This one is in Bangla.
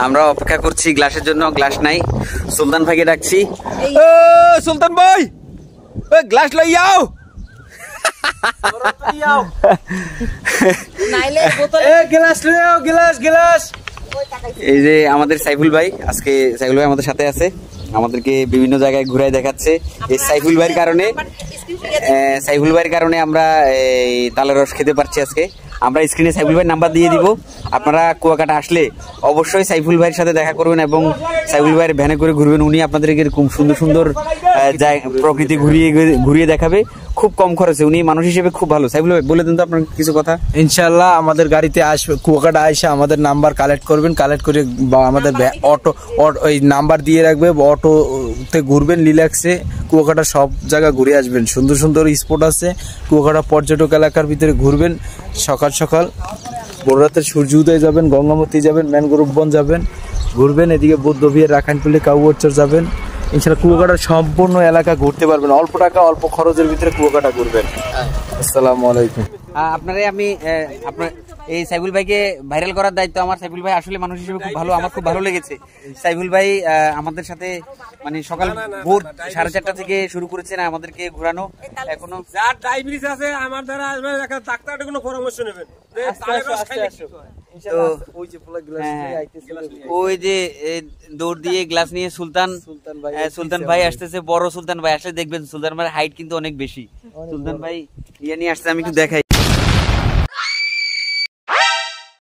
আমরা অপেক্ষা করছি গ্লাসের জন্য, গ্লাস নাই। সুলতান ভাইকে ডাকছি। সুলতান ভাই গ্লাস লই যাও। এই যে আমাদের সাইফুল ভাই, আজকে সাইফুল ভাই আমাদের সাথে আছে, আমাদেরকে বিভিন্ন জায়গায় ঘুরাই দেখাচ্ছে। এই সাইফুল ভাইয়ের কারণে আমরা এই তালের রস খেতে পারছি আজকে। আমরা স্ক্রিনে সাইফুল ভাইয়ের নাম্বার দিয়ে দিব, আপনারা কুয়াকাটা আসলে অবশ্যই সাইফুল ভাইয়ের সাথে দেখা করবেন এবং সাইফুল ভাইয়ের ভ্যানে করে ঘুরবেন। উনি আপনাদেরকে খুব সুন্দর সুন্দর প্রকৃতি ঘুরিয়ে দেখাবে খুব কম খরচে। উনি মানুষ হিসেবে খুব ভালো। সাইফুল ভাই বলে দিন তো আপনার কিছু কথা। ইনশাল্লাহ আমাদের গাড়িতে আসবে, কুয়াকাটা এসে আমাদের নাম্বার কালেক্ট করবেন, কালেক্ট করে বা আমাদের অটো ওই নাম্বার দিয়ে রাখবে, অটোতে ঘুরবেন রিল্যাক্সে। কুয়াকাটা সব জায়গা ঘুরে আসবেন, সুন্দর সুন্দর স্পট আছে কুয়াকাটা পর্যটক এলাকার ভিতরে ঘুরবেন। সকাল সকাল বড় রাতের সূর্য উদয় যাবেন, গঙ্গামতি যাবেন, ম্যানগ্রোভ বন যাবেন, ঘুরবেন। এদিকে বৌদ্ধবিহার, রাখাইনপল্লী, কাউবরচর যাবেন। ইনশাল্লাহ কুয়াকাটার সম্পূর্ণ এলাকা ঘুরতে পারবেন, অল্প টাকা অল্প খরচের ভিতরে কুয়াকাটা ঘুরবেন। আসসালামু আলাইকুম। আপনারে আমি আপনার এই সাইফুল ভাইকে ভাইরাল করার দায়িত্ব আমার। সাইফুল ভাই আসলে মানুষ হিসেবে খুব ভালো, আমার খুব ভালো লেগেছে। সাইফুল ভাই আমাদের সাথে মানে সকাল ভোর 4:30 থেকে শুরু করেছেন আমাদেরকে ঘোরানো। এখনো যার ডায়াবেটিস আছে আমার দ্বারা ডাক্তারের কোনো পরামর্শ নেবেন। ওই যে দৌড় দিয়ে গ্লাস নিয়ে সুলতান ভাই আসতেছে। বড় সুলতান ভাই আসলে দেখবেন সুলতান ভাইয়ের হাইট কিন্তু অনেক বেশি। সুলতান ভাই ইয়ে নিয়ে আসছে, আমি একটু দেখাই।